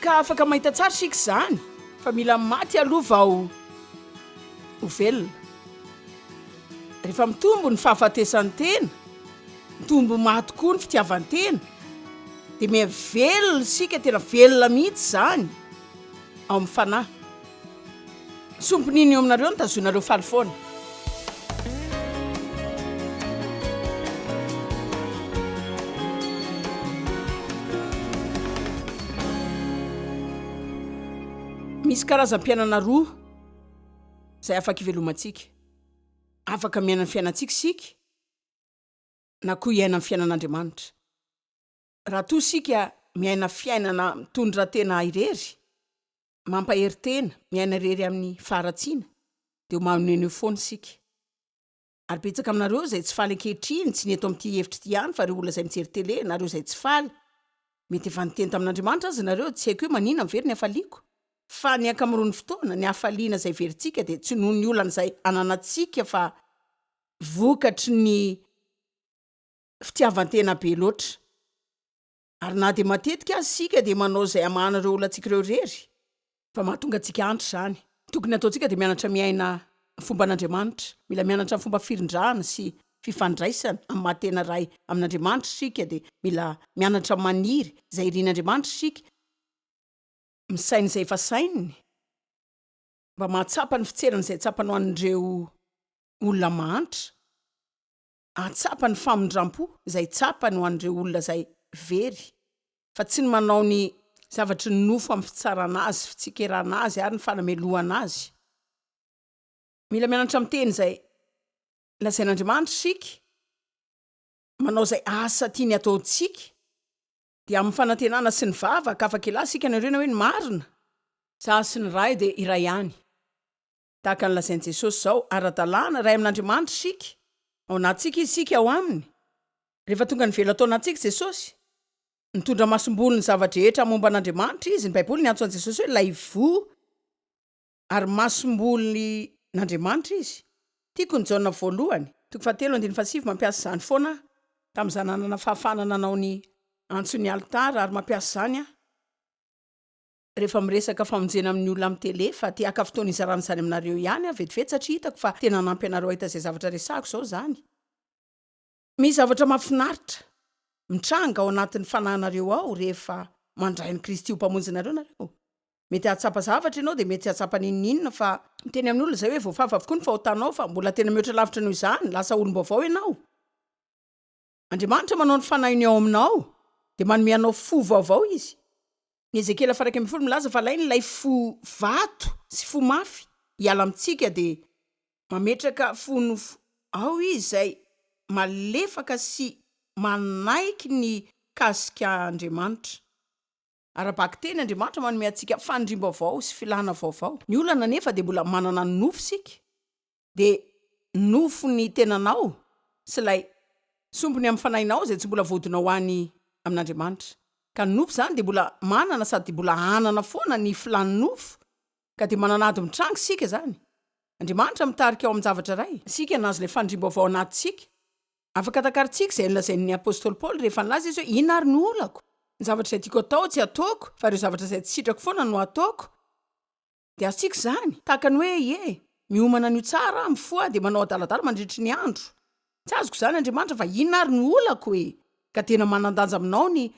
ka afaka mahita tsara sika zany fa mila maty aloha vao ho velona. Rehefa mitombo ny fahafatesan'ny tena, mitombo maty koa ny fitiavan-tena, dia mivelona sika, tena velona mihitsy zany ao amin'ny fanahy. Sompon'iny eo aminareo no tazonareo faly foana. Misy karazam-piainana roa izay afaka ivelomantsika. Afaka miaina ny fiainantsika sika na koa hiaina ny fiainan'Andriamanitra. Raha toa sika miaina fiainana mitondra tena irery, mampahery tena, miaina irery amin'ny faharatsiana, dia maneno foana sika. Ary betsaka aminareo izay tsy faly ankehitriny, tsy ny eto amin'ity hevitra ity ihany fa ireo olona izay mijery tele, nareo izay tsy faly, mety efa niteny tamin'Andriamanitra azy nareo, tsy haiko hoe manina very ny hafaliako. Fa ny akamoron'ny fotoana, ny hafaliana izay verintsika dia tsy noho ny olana izay ananantsika fa vokatry ny fitiavan-tena be loatra. Ary na dia matetika azy sika dia manao izay amahana ireo olona antsika ireo irery, fa mahatonga antsika antitra zany. Tokony ataontsika dia mianatra miaina fomban'Andriamanitra, mila mianatra fomba firindrana sy fifandraisana amin'ny mahatena iray amin'Andriamanitra sika, dia mila mianatra maniry izay irian'Andriamanitra sika, misaina izay efa saininy, mba mahatsapa ny fitserana izay tsapany ho an'ireo olona mahantra, ahatsapa ny famindram-po izay tsapany ho an'ireo olona izay very, fa tsy ny manao ny zavatry ny nofo amin'ny fitsarana azy, fitsikirana azy ary ny fanamelohana azy. Mila mianatra miteny izay lazain'Andriamanitra sika, manao izay asa tiany ataontsika, dia amin'ny fanantenana sy ny vavaka afaka ilahy sika ny rena hoe ny marina, za sy ny ray dia iray ihany. Tahaka ny lazain'i Jesosy izao, ara-dalàna ray amin'Andriamanitra sika, ao anatsika izy sika ao aminy. Rehefa tonga ny velona tao anatsika Jesosy, nitondra masom-bolo ny zavatra rehetra momba an'Andriamanitra izy, ny Baiboly ny antso an'i Jesosy hoe ilay vo ary masom-bolony n'Andriamanitra izy. Tiako ny Jaona voalohany, 7:7 mampiasa izany foana tamin'izany nanana fahafahana nanao ny antsony altara ary mampiasa zany rehefa miresaka famonjena amin'ny olona amin'ny tele, fa ty aka fotoana izarana izany aminareo ihany vetivety satria hitako fa tena nampy anareo ahita izay zavatra resahako izao zany. Misy zavatra mahafinaritra mitranga ao anatin'ny fanahinareo ao rehefa mandray ny Kristy ho mpamonjy nareo nareo. Mety hahatsapa zavatra ianao dia mety hahatsapa ninninona, fa miteny amin'ny olona izay hoe voafafa avokoa ny fahotanao fa mbola tena mihoatra lavitra noho izany, lasa olom-baovao ianao. Andriamanitra manao ny fanahiny ao aminao, dia manome anao fo vaovao izy. Ny Ezekela 1:10 milaza fa ilay fo vato sy fo mafy hiala amintsika dia mametraka fo nofo ao izy izay malefaka sy manaiky ny kasika Andriamanitra. Ara-baka teny Andriamanitra manome antsika fanindrim vaovao sy filana vaovao. Ny olana nefa dia mbola manana ny nofo sika, dia nofo ny tenanao sy ilay sompony amin'ny fanahinao izay tsy mbola vodinao any amin'Andriamanitra. Ka ny nofo zany dia mbola manana sady mbola anana foana ny filany nofo, ka dia mananady mitrango sika zany. Andriamanitra mitarika ao amin'ny zavatra iray, sika nazo ilay fanindrim-baovao anatintsika. Afaka takaritsika izay nilazain'ny apôstôly Paoly rehefa nilaza izy hoe inona ary ny olako? Ny zavatra izay tiako atao tsy ataoko, fa ireo zavatra izay tsy sitrako foana no ataoko. Dia asika zany, tahaka ny hoe miomana ny tsara amin'ny fo dia manao adaladala mandritry ny andro. Tsy azoko zany Andriamanitra fa inona ary ny olako ka tena manandanja aminao ny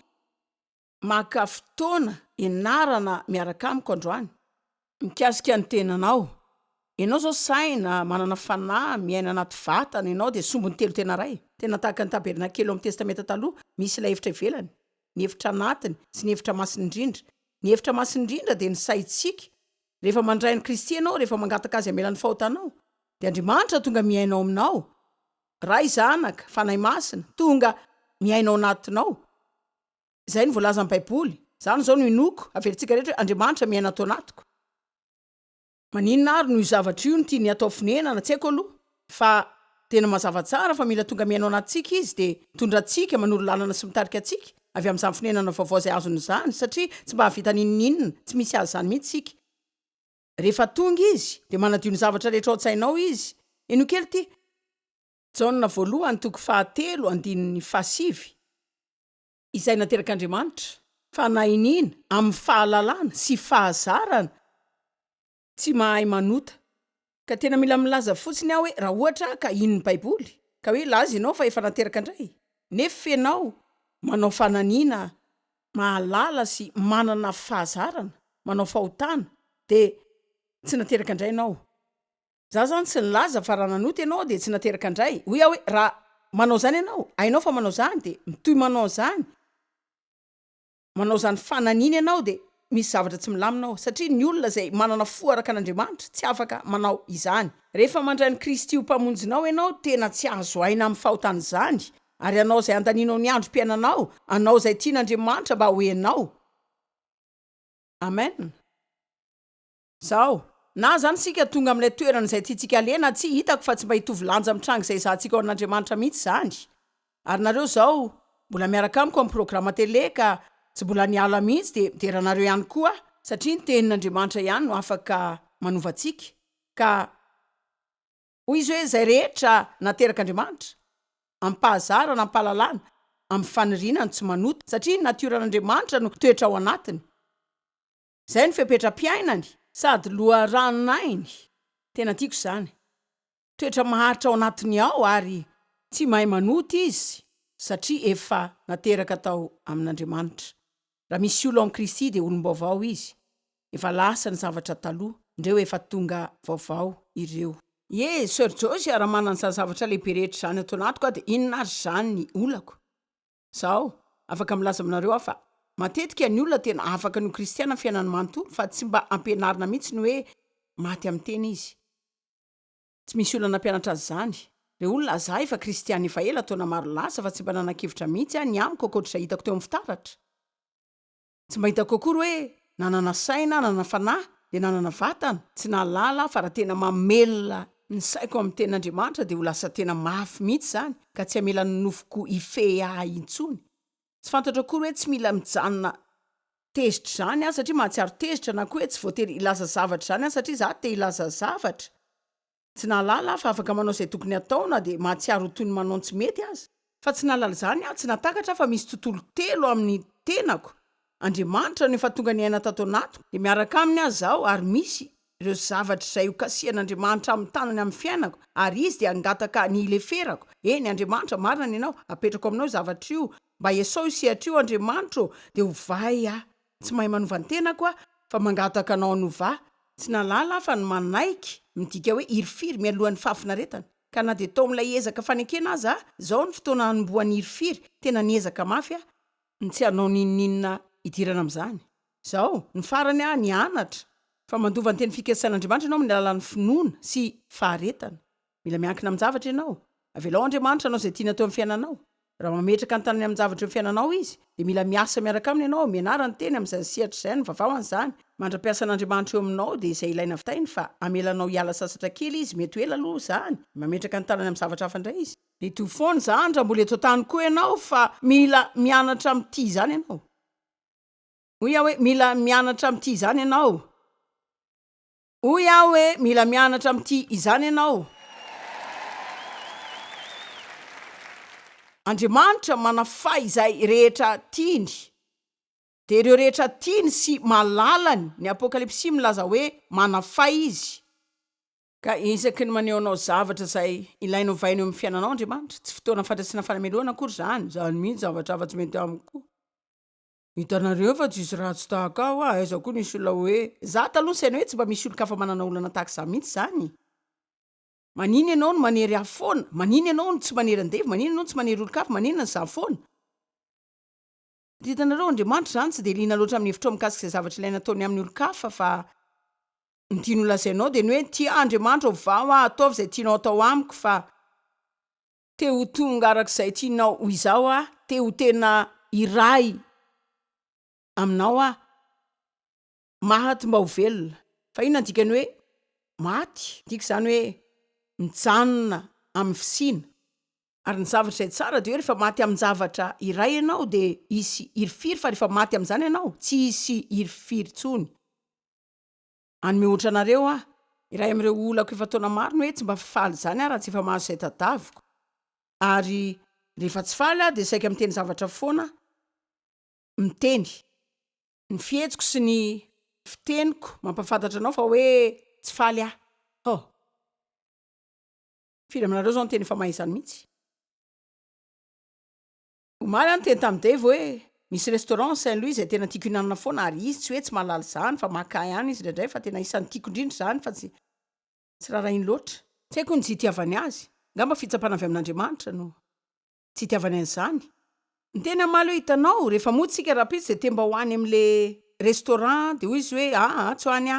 maka fotoana ianarana miaraka amiko androany, mikasika ny tenanao. Ianao zao saina manana fanahy miaina anaty vatana ianao dia sombony telo tena ray. Tena tahaka ny tabernakely ao amin'ny testamenta taloha, misy ilay hevitra ivelany, ny hevitra anatiny sy ny hevitra masiny indrindra. Ny hevitra masiny indrindra dia ny saintsika. Rehefa mandray ny Kristy ianao, rehefa mangataka azy hamelan'ny fahotanao, dia Andriamanitra tonga miainao aminao. Ray zanaka, fanahy masina, tonga miainao anatinao. Izay ny voalaza amin'ny Baiboly. Zany zao no inoko averintsika rehetra hoe Andriamanitra miaina atao anatiko. Maninona ary no zavatra io no tiany atao finenana, tsy haiko aloha, fa tena mazava tsara fa mila tonga miainao anatsika izy dia tondrantsika manoro lalana sy mitarika antsika avy amin'izany finenana vaovao izay azony izany, satria tsy mba havita ninninona, tsy misy azy zany mihitsy sika. Rehefa tonga izy dia manadio ny zavatra rehetra ao an-tsainao izy. Eno kely ity Jaona voalohany 3:7 izay nateraka Andriamanitra fanahinina amin'ny fahalalana sy fahazarana tsy mahay manota ka tena mila milaza fotsiny aho hoe raha ohatra ka inony baiboly ka hoe laza ianao fa efa nateraka indray nefa ianao manao fananiana mahalala sy manana fahazarana manao fahotana de tsy nateraka indray ianao. Za zany tsy nilaza fa raha nanota ianao de tsy nateraka indray hoy aho hoe raha manao zany ianao ainao fa manao zany de mitoy manao zany fananiana ianao de misy zavatra tsy milaminao satria ny olona zay manana fo araka an'Andriamanitra tsy afaka manao izany. Rehefa mandray ny Kristy ho mpamonjinao ianao tena tsy azo aina amin'ny fahotana izany ary anao zay andaninao ny androm-piainanao anao zay tian'Andriamanitra mba hoenao. Amen. Zao na zany sika tonga amin'ilay toerana izay tiantsika alena tsy hitako fa tsy mba hitovy lanja mitrango izay izahantsika ao an'Andriamanitra mihitsy zany. Ary nareo zao mbola miaraka amiko amin'ny programa tele ka tsy mbola niala mihitsy de mideranareo ihany koa satria ny tenin'Andriamanitra ihany no afaka manovantsika ka hoy izy hoe zay rehetra nateraka Andriamanitra ampahazarana ampahalalana amin'ny fanirinana tsy manota satria ny natioran'Andriamanitra no toetra ao anatiny. Zay ny fepetra-piainany sady loharanonainy tena tiako zany toetra maharitra ao anatiny ao ary tsy mahay manota izy satria efa nateraka tao amin'Andriamanitra. Raha misy olo amin'ny Kristy de olom-baovao izy efa lasa ny zavatra taloha ndreo efa tonga vaovao ireo. Sir Joyce raha manana izany zavatra lehibe rehetra zany atao anatiko de inona ary zany ny olako. Zao afaka milaza aminareo aho fa matetika ny olona tena afaka ny kristiana fiainany manontolo fa tsy mba ampianarina mihitsy ny hoe maty amin'ny tena izy. Tsy misy olona nampianatra azy zany. Re olona za efa kristiana efa ela taona maro lasa fa tsy mba nanakevitra mihitsy ny amiko ankoatra hitako teo amin'ny fitaratra. Tsy mba hitako akory hoe nanana saina, nanana fanahy de nanana vatana tsy nalala fa raha tena mamelona ny saiko amin'ny tenin'Andriamanitra de ho lasa tena mafy mihitsy zany ka tsy amela ny nofoko ife ahy intsony. Tsy fantatra akory hoe tsy mila mijanona tezitra zany satria mahatsiaro tezitra na koa hoe tsy voatery ilaza zavatra zany satria za te ilaza zavatra. Tsy nalala fa afaka manao izay tokony ataona de mahatsiaro toy ny manao tsy mety azy. Fa tsy nalala zany tsy natakatra fa misy tontolo telo amin'ny tenako. Andriamanitra no efa tonga ny aina tato anato de miaraka aminy aho zao ary misy ireo zavatra izay hokasihan'Andriamanitra amin'ny tanany amin'ny fiainako ary izy de angataka ny ileferako. Eny Andriamanitra marina ny ianao apetrako aminao zavatra io mba esao isehatra io Andriamanitra de hovay tsy mahay manova ny tenako fa mangataka anao anova. Tsy nalala fa ny manaiky midika hoe irifiry mialohan'ny fafinaretana ka na de tao amin'ilay ezaka fanekena aza zao ny fotoana hanomboan'ny irifiry tena niezaka mafy ny tsy hanao ninina idirana amin'izany. Zao ny farany ny anatra fa mandova ny teny fikatsan'Andriamanitra ianao amin'ny alalan'ny finoana sy faharetana. Mila miankina amin'ny zavatra ianao avelao Andriamanitra anao zay tiana teo amin'ny fiainanao. Raha mametraka ny tanany amin'ny zavatra eo fiainanao izy de mila miasa miaraka aminy ianao mianara ny teny amin'izay sehatra izay ny vavahany zany mandra-piasa n'Andriamanitra eo aminao de izay ilaina vitainy fa amelanao hiala sasatra kely izy mety ela aloha zany mametraka ny tanany amin'ny zavatra hafa indray izy. De toy foana zany raha mbola eto tany koa ianao fa mila mianatra amin'ity zany ianao. Hoy aho hoe mila mianatra amin'ity izany ianao. Hoy aho hoe mila mianatra amin'ity izany ianao. Andriamanitra manafay izay rehetra tiany de ireo rehetra tiany sy malalany ny Apokalipsy milaza hoe manafay izy ka isaky ny maneho anao zavatra izay ilainao vaina eo amin'ny fiainanao Andriamanitra tsy fotoana fandraisana fanameloana akory zany mihitsy zavatra afa-tsy mety amiko. Hitanareo fa tsisy ratsy tahaka aho aiza koa nisy olona hoe za taloha saina hoe tsy mba misy olo-kafa manana olana tahaka za mihitsy zany. Manina ianao no manery afo foana, manina ianao no tsy manery andevy, manina ianao no tsy manery olo-kafa, manina ny za foana. Hitanareo Andriamanitra zany tsy de liana loatra amin'ny hevitra mikasika izay zavatra ilaina ataony amin'ny olo-kafa fa ny tiany lazainao de ny hoe tia Andriamanitra ovao ataovy izay tianao atao amiko fa te ho tonga arak'izay tianao ho izao te ho tena iray aminao maty mba ho velona. Fa ino andikany hoe maty dika zany hoe mijanona amin'ny fisina ary ny zavatra izay tsara de hoe rehefa maty amin'ny zavatra iray ianao de isy irifiry fa rehefa maty amin'izany ianao tsy isy irifiry tsony. Anome ohatra anareo iray amin'ireo olako efa taona maro hoe tsy mba faly zany raha tsy efa mahazo izay tadaviko ary rehefa tsy faly de saika miteny zavatra foana miteny ny fihetsiko sy ny fiteniko mampafantatra anao fa hoe tsy faly aho firy aminareo zao nyteny efa mahay izany mihitsy omaly any teny tamin'ny Dave hoe misy restaurant Saint Louis zay tena tiako hinanana foana ary izy tsy hoe tsy mahalala zany fa makay any izy ndraindray fa tena isan'ny tiako indrindra zany fa tsy raha iny loatra tsy haiko ny jitiavany azy ngamba fitsapana avy amin'Andriamanitra no jitiavany an'izany ny teny amaly hoe hitanao rehefa motsika rapitsy de temba hoany am'le restaurant de hoy izy hoe tsy hoany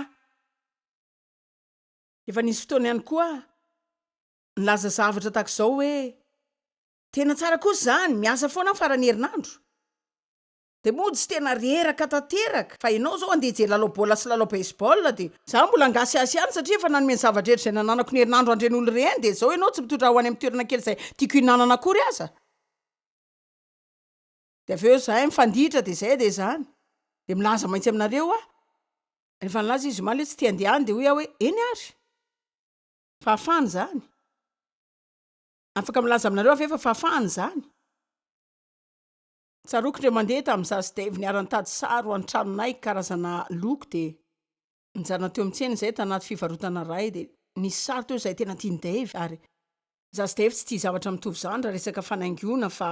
efa nisy fotoana ihany koa nilaza zavatra tak'izao hoe tena tsara kosa zany miasa foana farany herinandro de mody tsy tena reraka tanteraka fa ianao zao andeha jery lalao baolina sy lalao baseball de za mbola angasiasy ihany satria efa nanome ny zavatra rehetra zay nananako ny herinandro andren'olo reny de zao ianao tsy mitondra ho any amin'ny toerana kely zay tiako hinanana akory aza de avy eo zahay mifanditra de zay de zany de milaza maintsy aminareo rehefa nilaza izy omaly hoe tsy tia andehany de hoy hoe eny ary fahafany zany afaka milaza aminareo efa fahafany zany tsaroko ndre mandeha tamin'iza sy Dave niara-nitady sary ho an-tranonay karazana loko de nijanona teo amintseny zay tanaty fivarotana ray de nisy sary teo zay tena tiany Dave ary za sy Dave tsy tia zavatra mitovy zany raha resaka fanaingiona fa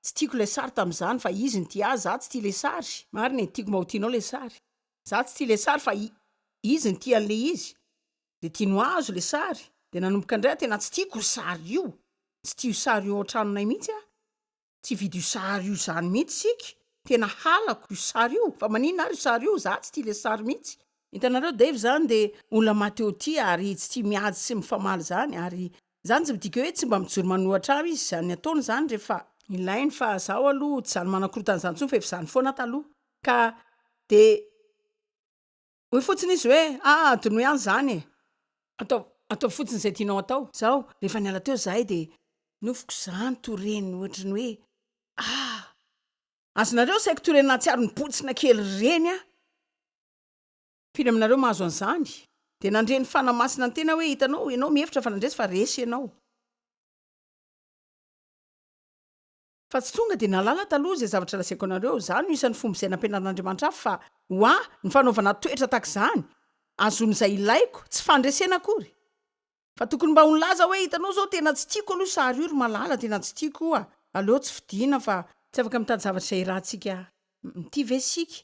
tsy tiako le sary tamin'izany fa izy ny tia za tsy tia le sary marina tiako mba ho tianao le sary za tsy tia le sary fa izy ny tia an'le izy de tiano azo le sary de nanomboka indray tena tsy tiako sary io tsy tia sary io an-tranonay mihitsy tsy vidy io sary io zany mihitsy sika tena halako io sary io fa maninona ary io sary io za tsy tia le sary mihitsy hitanareo Dave zany de olona maty tia ary tsy tia miady sy mifamaly zany ary zany tsy midika hoe tsy mba mijoro manohatra izy zany ataony zany rehefa ilainy fa zaho aloha tsy zany manankorotan'izany tsony fa efa zany foana taloha ka de hoy fotsiny izy hoe adinoy any zany atao fotsiny zay tianao atao zao rehefa niala teo zahay de nofoko zany toreny ohatrany hoe azonareo saiko torena tsiaro ny botsina kely reny firy aminareo mahazo an'izany de nandreny fanamasina ny tena hoe hitanao ianao mihevitra fa nandresy fa resy ianao fa tsy tonga de nalala taloha zay zavatra lasaiko anareo zany no isan'ny fomba izay nampianaran'Andriamanitra fa ny fanaovana toetra tak'izany azon'izay ilaiko tsy fandresena akory fa tokony mba honilaza hoe hitanao zao tena tsy tiako aloha sary io ry malala tena tsy tiako aleo tsy fidiana fa tsy afaka mitady zavatra izay rahantsika mity ve sika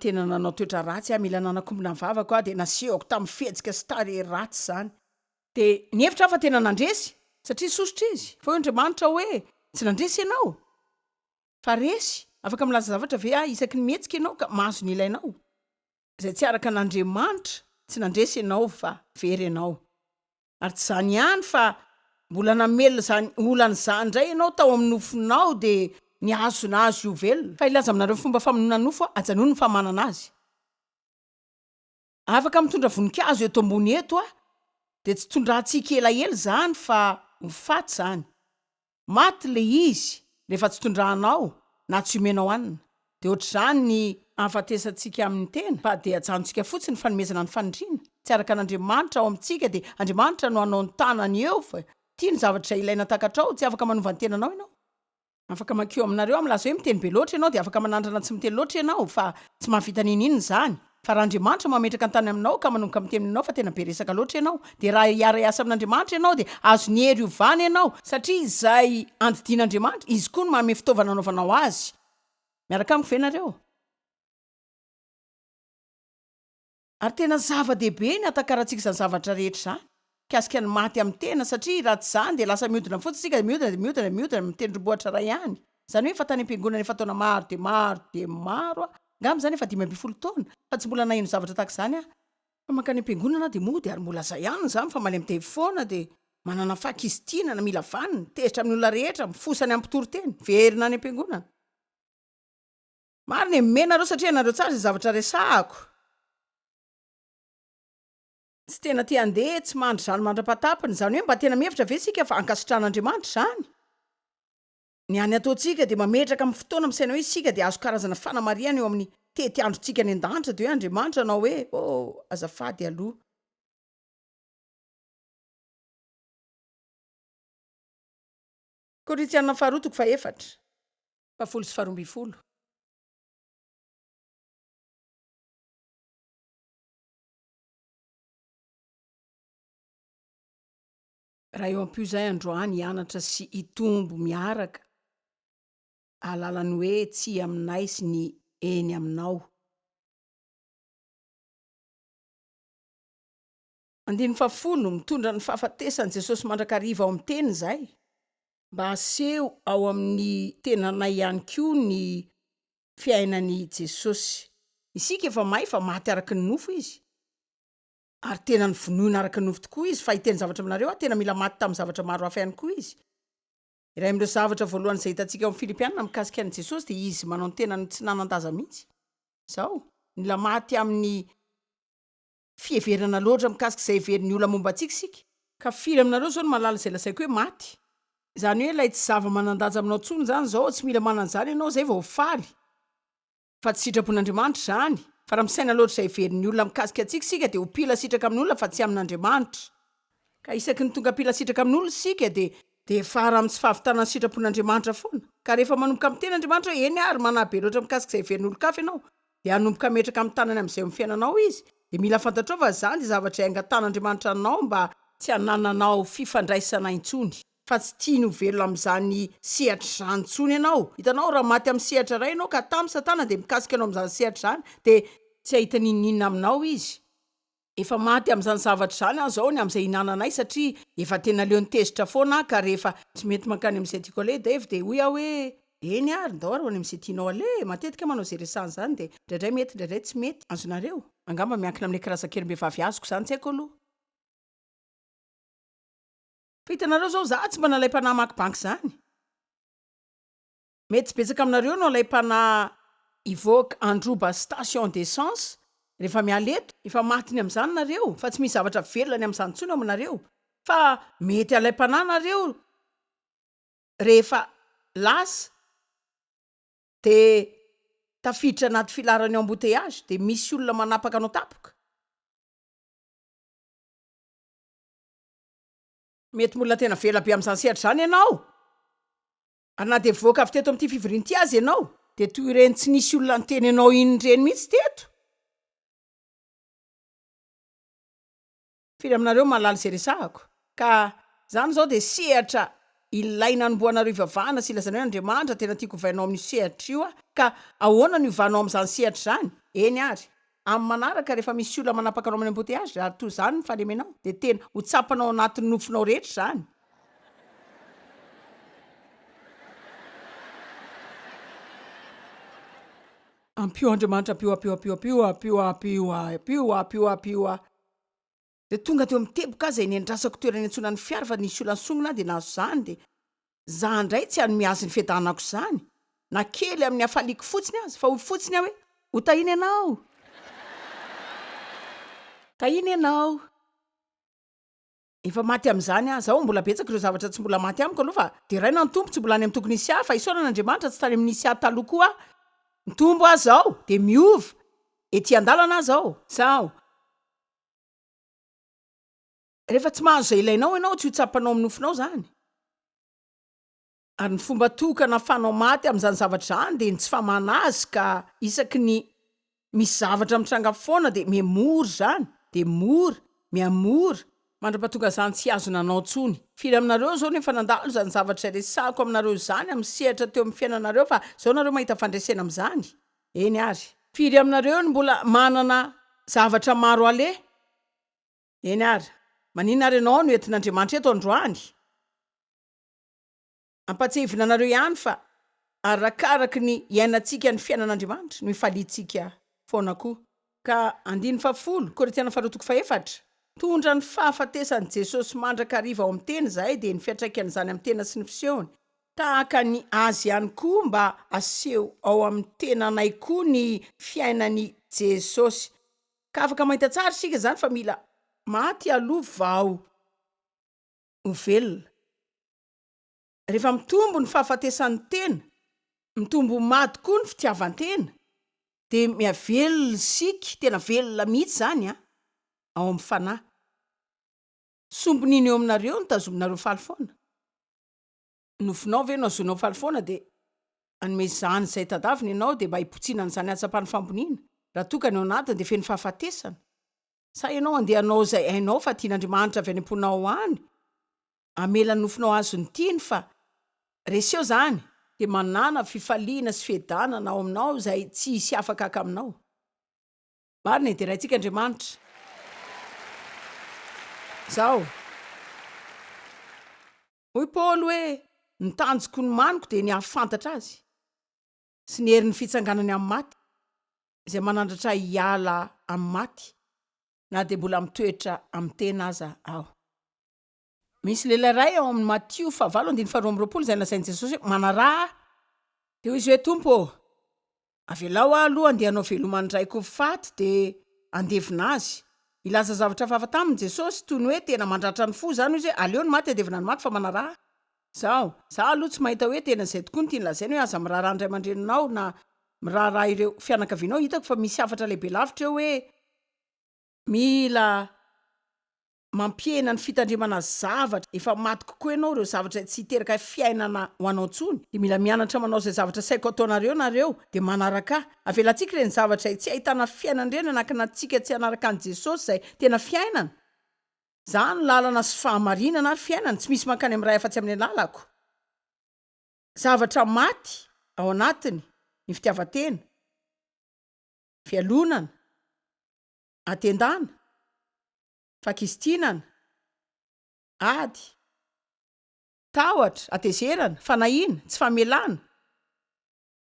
tena nanao toetra ratsy mila nanakombona mivavako de nasehoko tamin'ny fihetsika sy tare ratsy zany de ny hevitra fa tena nandresy satria sosotra izy fa io Andriamanitra hoe tsy nandresy ianao fa resy afaka milaza zavatra ve isaky ny mihetsika ianao ka mahazo ny ilainao zay tsy araka n'Andriamanitra tsy nandresy ianao fa very ianao ary tsy zany ihany fa mbola namelona zany olana zany indray ianao tao amin'ny nofonao de ny azo io velona fa ilaza aminareo fomba famonona nofo ajanony ny famanana azy afaka mitondra voninkazo eto ambony eto de tsy tondrantsika elaela zany fa ho faty zany maty le izy rehefa tsy tondranao na tsy omenao anina de ohatr'izany ny ahafatesantsika amin'ny tena fa de ajanontsika fotsiny fanomezana ny fanindrina tsy araka n'Andriamanitra ao amintsika de Andriamanitra no anao ny tanany eo fa tia ny zavatra ilaina takatrao tsy afaka manova ny tenanao ianao afaka makeo aminareo am'laza hoe miteny be loatra ianao de afaka manandrana tsy miteny loatra ianao fa tsy mahavita ninina zany fa raha Andriamanitra mametraka antany aminao ka manomboka miteny aminao fa tena be resaka loatra ianao de raha iara-iasa amin'Andriamanitra ianao de azo ny hery ovana ianao satria izay andidian'Andriamanitra izy koa no manome fitaovana anaovanao azy miaraka amiko ve nareo ary tena zava-dehibe ny atakaratsika izany zavatra rehetra zany kasika ny maty amin'ny tena satria raha tsy zany de lasa miodina fotsiny sika miodina mitendrombohatra ray ihany zany hoe efa tany am-piangonana efa taona maro de maro ngamba zany efa 10 taona fa tsy mbola nahino zavatra tak'izany fa mankany am-piangonana de mody ary mbola zay ihany zany fa maly am'telefaona de manana fakistina na mila vanina tezitra amin'ny olona rehetra mifosany am-pitoroteny verina any am-piangonana marina menareo satria nareo tsara zay zavatra resahako tsy tena tia andeha tsy mandry zany mandra-patapany zany hoe mba tena mihevitra ve sika fa ankasitran'Andriamanitra zany ny any ataontsika de mametraka amin'ny fotoana misaina hoe sika de azo karazana fanamariana eo amin'ny tetiandrotsika ny an-danitra de hoe Andriamanitra anao hoe azafady aloha Korinthiana 2:4 raha eo ampio zay androany hianatra sy hitombo miaraka alalany hoe tsy aminay sy ny eny aminao. Andiny fafolo mitondra ny fahafatesany Jesosy mandrakariva ao amin'ny teny zay mba aseho ao amin'ny tenanay ihany koa ny fiainany Jesosy. Isika efa mahay fa maty araka ny nofo izy ary tena ny vonoina araka ny nofo tokoa izy fa hiteny zavatra aminareo tena mila maty tamin'ny zavatra maro hafa ihany koa izy. Iray amin'ireo zavatra voalohany izay hitantsika ao amin'ny Filipianina mikasika an'i Jesosy dia izy manao ny tenany tsy nanan-daza mihitsy. Zao mila maty amin'ny fieverana loatra mikasika izay heverin'ny olona momba antsika isika. Ka firy aminareo zao no malala izay lazaiko hoe maty. Zany hoe ilay tsy zava manan-danja aminao intsony zany zao tsy mila manan'izany ianao zay vao faly. Fa tsy sitrapon'Andriamanitra zany. Fa raha misaina loatra izay heverin'ny olona mikasika antsika isika dia ho pila sitraka amin'olona fa tsy amin'Andriamanitra. Ka isaky ny tonga pila sitraka amin'olona isika dia fara amin'ny tsy fahavitana ny sitrapon'Andriamanitra foana. Ka rehefa manomboka amin'ny ten'Andriamanitra hoe eny ary manabe loatra mikasika izay heverin'olon-kafa ianao dia hanomboka metraka amin'ny tanany amin'izay amin'ny fiainanao izy. Dia mila fantatrao fa zany dia zavatra haingan-tan'Andriamanitra anao mba tsy hanananao fifandraisana intsony. Fa tsy tiany ho velona amin'izany sehatra zany intsony ianao. Hitanao raha maty amin'ny sehatra iray ianao ka tamin'ny Satana dia mikasika anao amin'izany sehatra zany dia tsy ahita ninina aminao izy. Efa maty amin'izany zavatra zany aho zao ny amin'izay hinananay satria efa tena leo nitezitra foana ka rehefa tsy mety mankany amin'izay tiako ale Dave dia hoy aho hoe eny ary ndao ary ho any amin'izay tianao ale. Matetika manao izay resahana zany dia indraindray mety indraindray tsy mety. Azonareo angamba miankina amin'ilay karazan-kerim-behivavy azoko zany tsy haiko aloha. Fa hitanareo zao za tsy mba nalaim-panahy makibanky zany. Mety tsy betsaka aminareo no alaim-panahy ivoaka androba station d'essence rehefa miala eto efa matiny amin'izany nareo fa tsy misy zavatra velona ny amin'izany intsony ao aminareo. Fa mety alaim-panahy nareo rehefa lasa dia tafiditra anaty filaran'ny embouteillage dia misy olona manapaka anao tapoka. Mety molona tena vela be amin'izany sehatra zany ianao. Ary na dia voaka avy teto amin'ity fivoriana ity azy ianao dia toy ireny tsy nisy olona niteny anao inondreny mihitsy teto. Firy aminareo mahalala izay resahako. Ka zany zao dia sehatra ilaina anomboanareo ivavahana sy ilazanao Andriamanitra tena tiako hovainao amin'ny sehatra io ka ahoana ny hovanao amin'izany sehatra zany. Eny ary amin'ny manaraka rehefa misy olona manapaka anao amin'ny embouteillage ary toy zany ny falemenao dia tena ho tsapanao anatin'ny nofonao rehetra zany. Ampio Andriamanitra apio. Dia tonga teo amin'ny teboka aza nendrasako toerana antsona ny fiara fa nisy olona songona dia nahazo zany dia za indray tsy hany miazy ny fiadanako zany. Na kely amin'ny hafaliko fotsiny azy fa ho fotsiny aho hoe ho tahina ianao. Tahina ianao. Efa maty amin'izany aho zao mbola betsaka ireo zavatra tsy mbola maty amiko aloha fa dia raina ny tompo tsy mbola any amin'ny tokony nisy ahy fa isaona n'Andriamanitra tsy tany amin'ny nisy ahy taloha koa. Ny tombo aho zao dia miova ety an-dalana zao. Zao rehefa tsy mahazo izay ilainao ianao tsy ho tsapanao amin'ny nofinao zany. Ary ny fomba tokana fanao maty amin'izany zavatra zany dia ny tsy famana azy ka isaky ny misy zavatra mitranga foana dia mihamory zany dia mora mihamora mandra-pahatonga zany tsy azonanao intsony. Firy aminareo zao nefa nandalo zany zavatra resahako aminareo zany amin'ny sehatra teo amin'ny fiainanareo fa zao nareo mahita fandraisana amin'izany. Eny ary firy aminareo ny mbola manana zavatra maro ale. Eny ary maninona ary ianao no entin'Andriamanitra eto androany. Ampatsahivina anareo ihany fa arakaraky ny iainantsika ny fiainan'Andriamanitra no ifaliantsika foana koa. Ka 10 Korintiana 4:4 tondra ny fahafatesany Jesosy mandrakariva ao amin'ny teny zahay dia ny fiantraikany zany amin'ny tena sy ny fisehony tahaka ny azy ihany koa mba aseho ao amin'ny tenanay koa ny fiainany Jesosy. Ka afaka mahita tsara isika zany fa mila maty aloha vao ho velona. Rehefa mitombo ny fahafatesan'ny tena, mitombo maty koa ny fitiavan-tena dia miavelona isika tena velona mihitsy zany ao amin'ny fanahy. Sombon'iny eo aminareo no tazominareo faly foana. Nofinao ve no azonao faly foana dia anome zany izay tadavina ianao dia mba hipotsiana n'izany hatsapany famboniana. Raha tokany ao anatiny dia feno fahafatesana. Sa ianao andehanao izay hainao fa tian'Andriamanitra avy any am-ponao any amela nofinao azony tiany fa reseo zany de manana fifaliana sy fiedanana ao aminao zay tsy hisy afaka aka aminao. Marina de rahatsika Andriamanitra zao hoy Paoly hoe nitanjoko ny maniko de ny ahafantatra azy sy ny herin'ny fitsanganany amin'ny maty izay manandratra hiala amin'ny maty na de mbola mitoetra amin'ny tena aza aho. Misy lehilahy ray ao amin'ny Maty 5:22 izay lazainy Jesosy hoe manaraha de hoy izy hoe tompo avelao aloha andeha hanao velomany raiko faty de andevina azy. Ilaza zavatra fafa taminy Jesosy toy ny hoe tena mandratra ny fo zany izy hoe aleo ny maty andevina ny maty fa manaraha. Za aloha tsy mahita hoe tena izay tokoa ny tiany lazainy hoe aza miraharaha ndray aman-dreninao na miraharaha ireo fianakavianao. Hitako fa misy hafatra lehibe lavitra eo hoe mila mampiena ny fitandrimana zavatra efa maty kokoa ianao ireo zavatra tsy hiteraka fiainana ho anao ntsony de mila mianatra manao zay zavatra saiko ataonareo nareo de manaraka avelantsika ireny zavatra tsy ahitana fiainana ireny anakinantsika tsy anaraka an' Jesosy zay tena fiainana. Zany lalana sy fahamarinana ary fiainana tsy misy mankany amin'ny ray afa-tsy amin'ny lalako. Zavatra maty ao anatiny ny fitiavatena, fialonana, atendana, fakisitinana, ady, tahotra, atezerana, fanahiana, tsy famelana,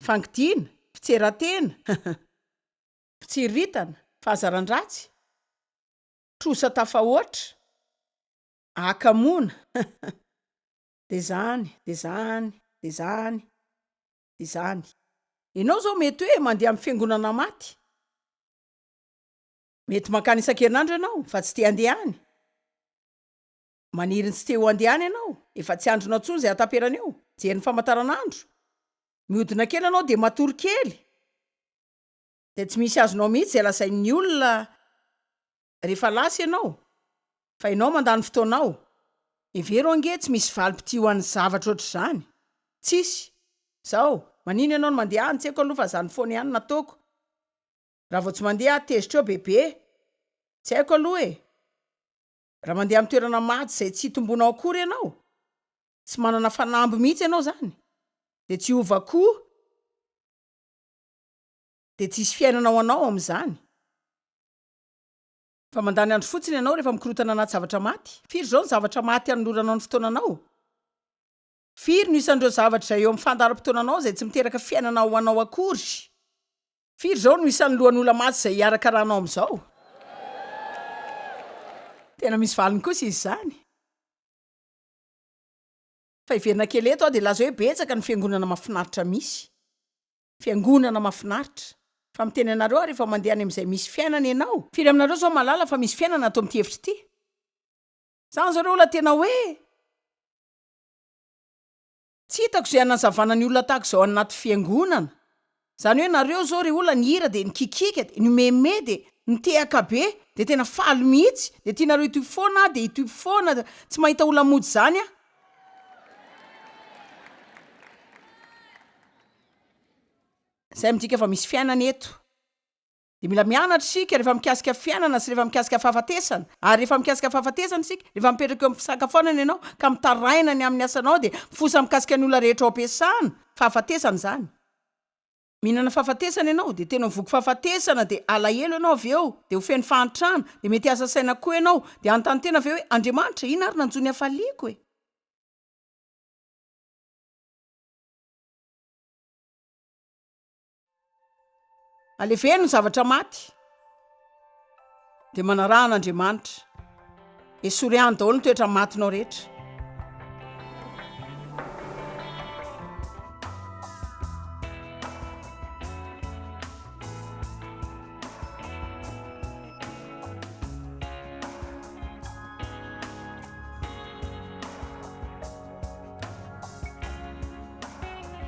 fangidina, fitseratena, fitsiritana, fahazaran-dratsy, trosa tafahoatra, akamona, de zany. Ianao zao mety hoe mandeha amin'ny fiangonana maty. Mety mankany isan-kerinandro ianao fa tsy te andehany. Maniry tsy te ho andehany ianao, efa tsy andronao tsony zay ataperana eo. Jery ny famataranandro. Mihodina kely ianao de matory kely. De tsy misy azonao mihitsy zay lazain'ny olona rehefa lasa ianao. Fa ianao mandany fotoanao. Evero ange tsy misy valim-pity ho an'ny zavatra ohatr' zany. Tsisy. Manino ianao no mandeha any, tsy haiko aloha fa zany foana ihany nataoko. Raha vao tsy mandeha tezitra eo bebe, tsy haiko aloha e. Raha mandeha amin'ny toerana maty zay tsy hitombonao akory ianao, tsy manana fanamby mihitsy ianao zany, de tsy ova koa, de tsy hisy fiainana ho anao amin'izany. Fa mandany andro fotsiny ianao rehefa mikorotana anaty zavatra maty. Firy zao ny zavatra maty anoloranao ny fotoananao? Firy no isan'ireo zavatra zay eo amin'ny fandaharam-potoananao zay tsy miteraka fiainana ho anao akory? Firy zao no isan'ny lohan'olona maty zay hiaraka rahanao amin'izao? Tena misy valiny kosa izy zany. Fa iverina kely eto de laza hoe betsaka ny fiangonana mahafinaritra misy. Fiangonana mahafinaritra. Fa miteny anareo rehefa mandeha any amin'izay misy fiainana ianao. Firy aminareo zao malala fa misy fiainana ato amin'ity hevitra ity. Zany zareo olona tena hoe tsy hitako zay anazavana ny olona tahaka izao anaty fiangonana. Zany hoe nareo zao ry olona ny hira de ny kikika de ny meme de ny tehaka be de tena faly mihitsy de tianareo ity foana de ity foana tsy mahita olona mody zany a. Zay midika fa misy fiainana eto. De mila mianatra isika rehefa mikasika fiainana sy rehefa mikasika fahafatesana. Ary rehefa mikasika fahafatesana isika, rehefa mipetraka eo amin'ny fisakafoanana ianao ka mitaraina ny amin'ny asanao de fosa mikasika ny olona rehetra ao am-piasana. Fahafatesana zany. Mihinana fahafatesana ianao de tena mivoky fahafatesana de alahelo ianao avy eo de ho feno fahantrana de mety asa saina koa ianao de anontany tena avy eo hoe Andriamanitra ina ary nanjony hafaliako e. Aleveno ny zavatra maty de manarahana Andriamanitra. Esoriany daholo ny toetra matinao rehetra.